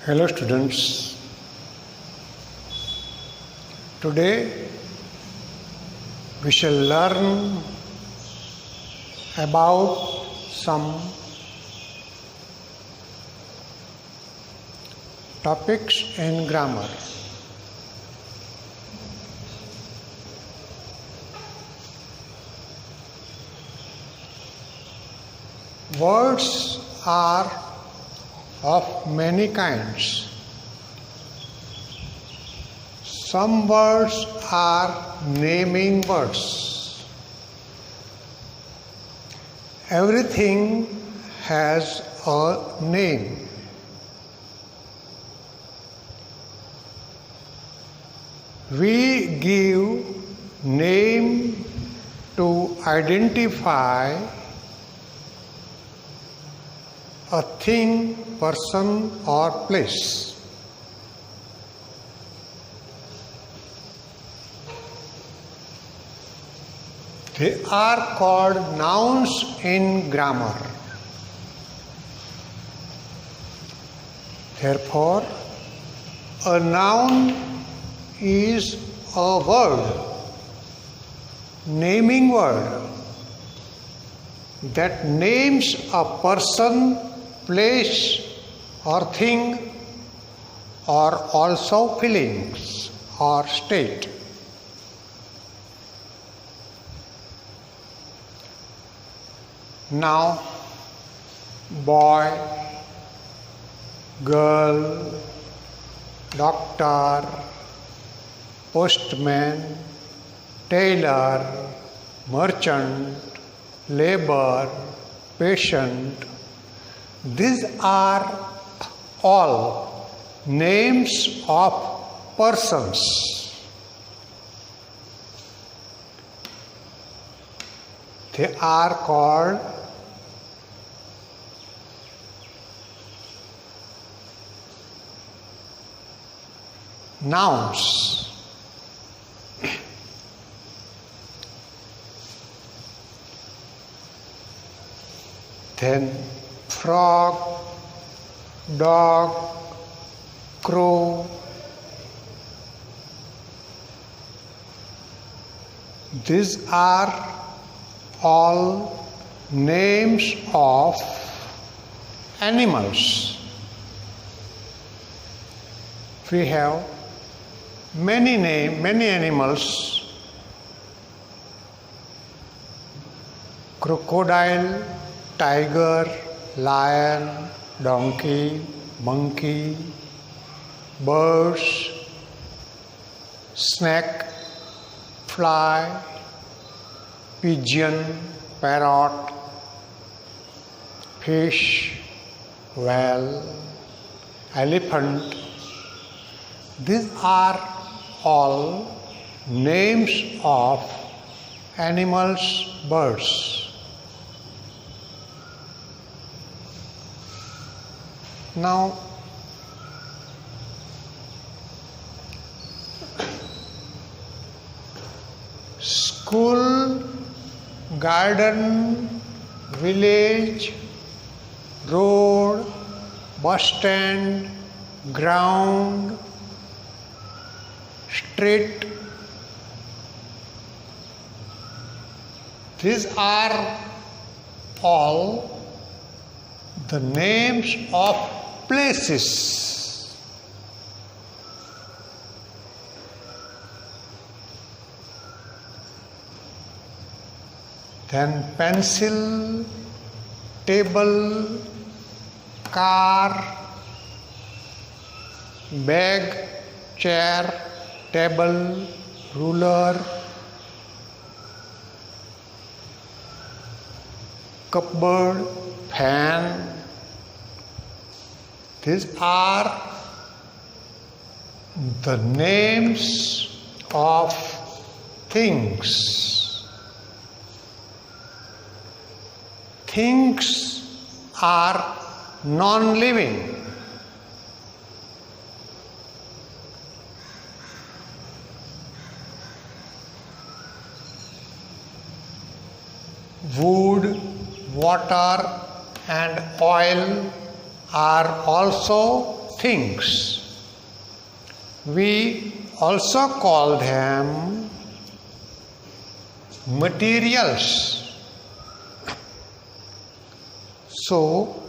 Hello students, today we shall learn about some topics in grammar. Words are of many kinds. Some words are naming words. Everything has a name. We give name to identify a thing, person or place. They are called nouns in grammar. Therefore, a noun is a word, naming word, that names a person, place or thing, or also feelings or state. Now, boy, girl, doctor, postman, tailor, merchant, labor, patient, these are all names of persons. They are called nouns. Then frog, dog, crow, these are all names of animals. We have many animals: crocodile, tiger, lion, donkey, monkey, birds, snake, fly, pigeon, parrot, fish, whale, elephant. These are all names of animals, birds. Now, school, garden, village, road, bus stand, ground, street, these are all the names of places. Then pencil, table, car, bag, chair, table, ruler, cupboard, fan. These are the names of things. Things are non-living. Wood, water and oil are also things. We also call them materials. So,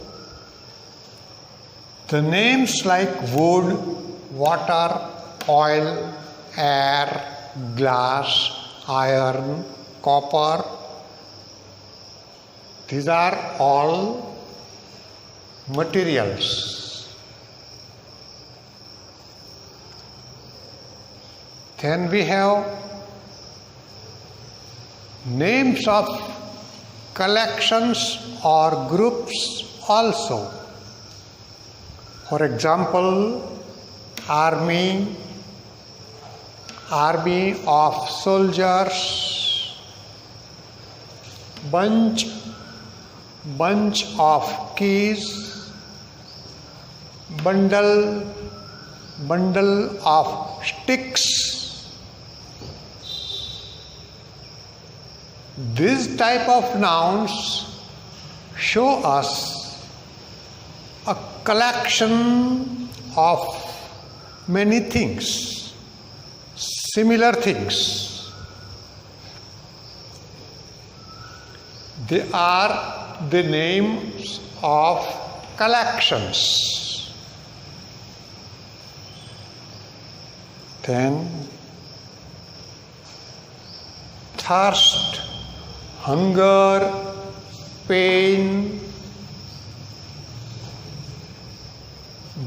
the names like wood, water, oil, air, glass, iron, copper, these are all materials. Then we have names of collections or groups also. For example, army of soldiers, bunch of keys, bundle of sticks. This type of nouns show us a collection of many things, similar things. They are the names of collections. Then thirst, hunger, pain.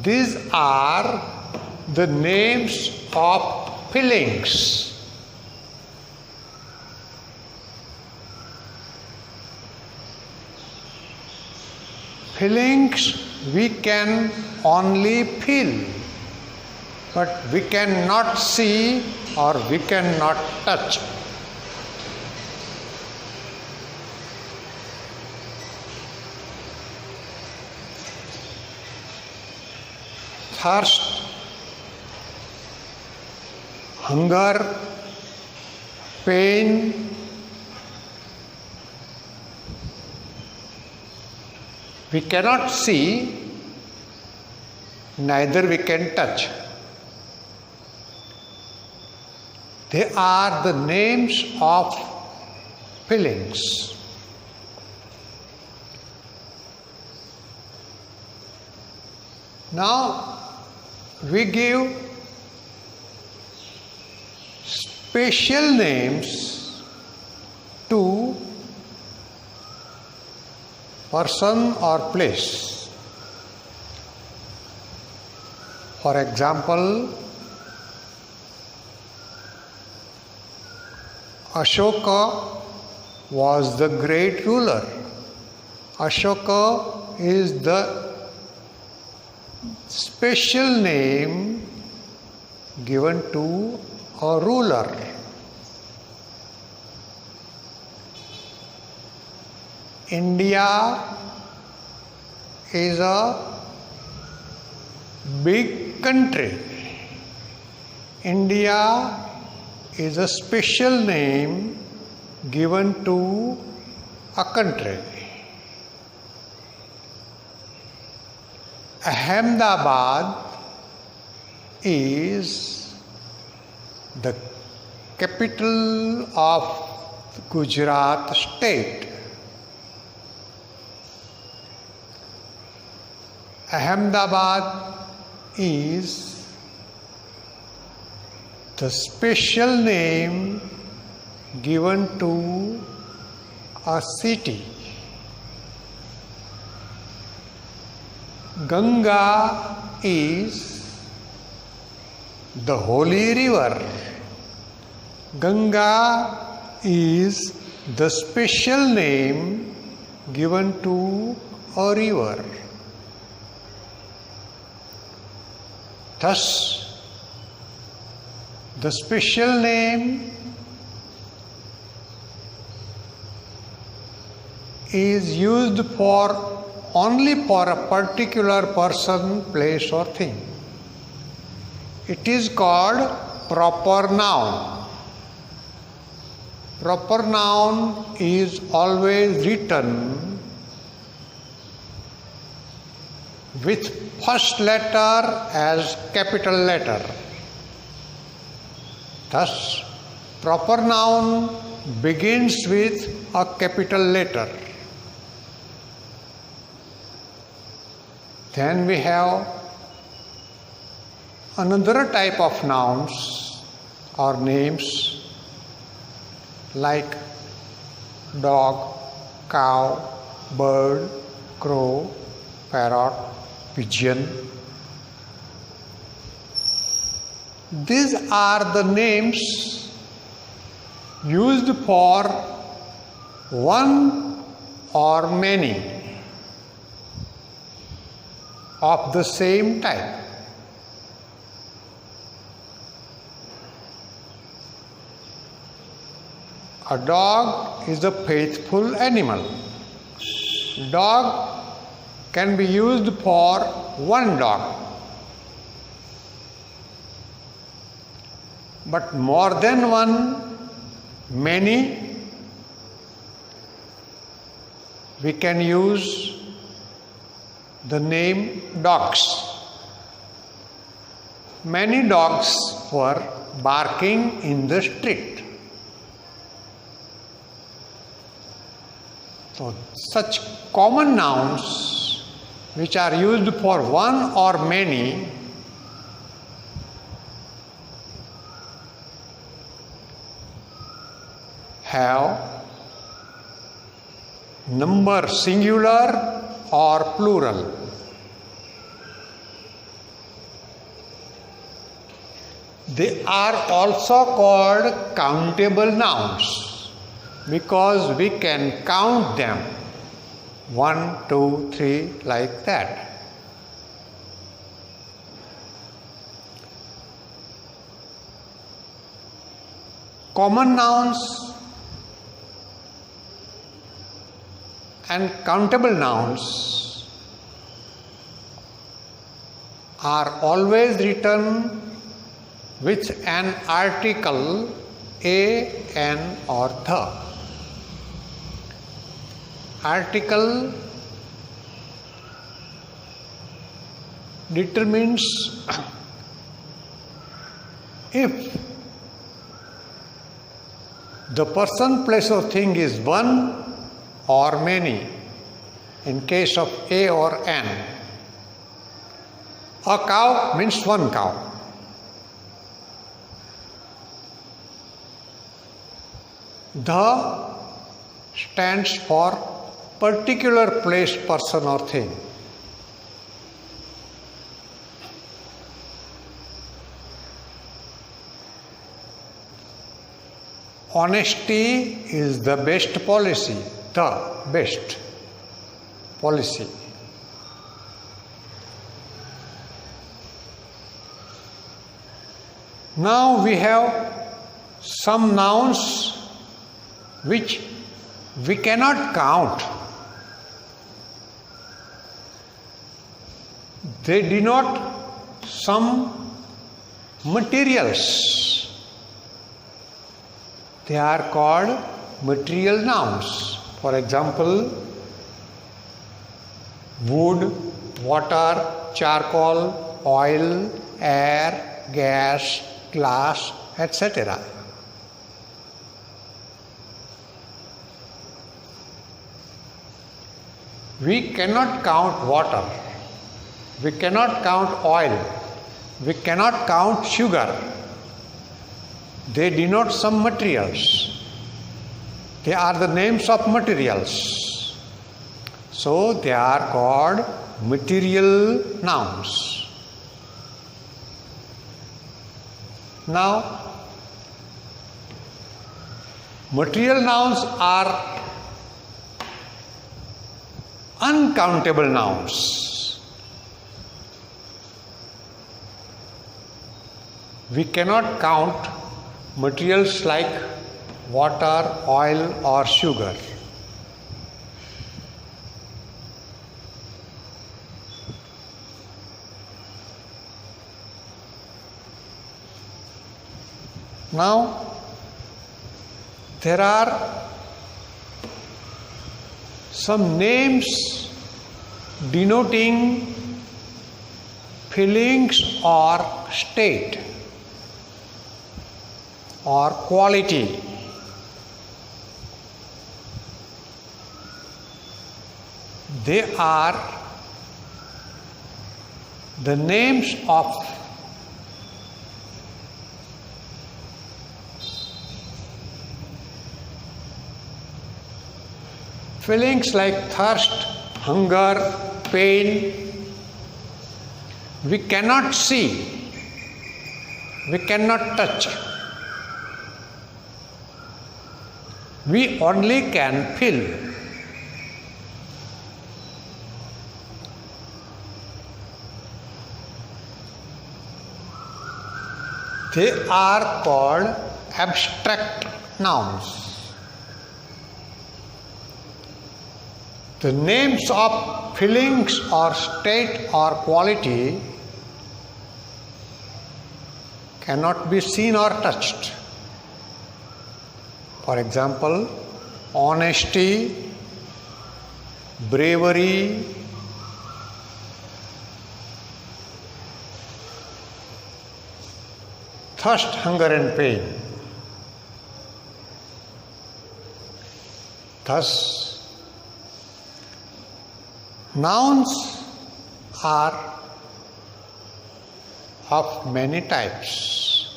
These are the names of feelings. Feelings we can only feel, but we cannot see or we cannot touch. Thirst, hunger, pain, we cannot see, neither we can touch. They are the names of feelings. Now we give special names to person or place. For example, Ashoka was the great ruler. Ashoka is the special name given to a ruler. India is a big country. India is a special name given to a country. Ahmedabad is the capital of Gujarat state. Ahmedabad is the special name given to a city. Ganga is the holy river. Ganga is the special name given to a river. Thus, the special name is used only for a particular person, place or thing. It is called proper noun. Proper noun is always written with first letter as capital letter. Thus, proper noun begins with a capital letter. Then we have another type of nouns or names like dog, cow, bird, crow, parrot, pigeon. These are the names used for one or many of the same type. A dog is a faithful animal. Dog can be used for one dog, but more than one, many, we can use the name dogs. Many dogs were barking in the street. So, such common nouns which are used for one or many have number singular or plural. They are also called countable nouns because we can count them 1, 2, 3 like that. Common nouns and countable nouns are always written with an article a, an or the. Article determines if the person, place or thing is one or many in case of a or an. A cow means one cow. The stands for particular place, person or thing. Honesty is the best policy, the best policy. Now we have some nouns which we cannot count. They denote some materials. They are called material nouns. For example, wood, water, charcoal, oil, air, gas, glass, etc. We cannot count water, we cannot count oil, we cannot count sugar. They denote some materials. They are the names of materials. So they are called material nouns. Now, material nouns are uncountable nouns. We cannot count materials like water, oil or sugar. Now, there are some names denoting feelings or state or quality. They are the names of feelings like thirst, hunger, pain. We cannot see, we cannot touch. We only can feel. They are called abstract nouns. The names of feelings or state or quality cannot be seen or touched. For example, honesty, bravery, thirst, hunger and pain. Thus, nouns are of many types.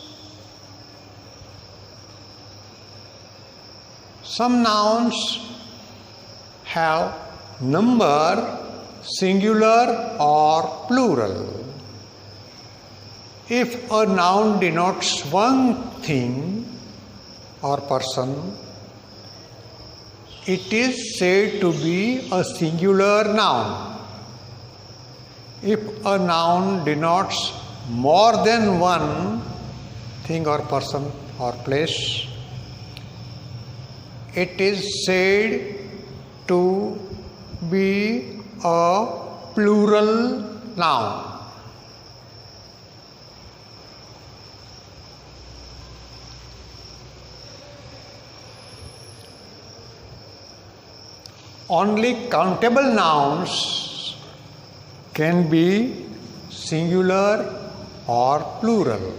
Some nouns have number, singular or plural. If a noun denotes one thing or person, it is said to be a singular noun. If a noun denotes more than one thing or person or place, it is said to be a plural noun. Only countable nouns can be singular or plural.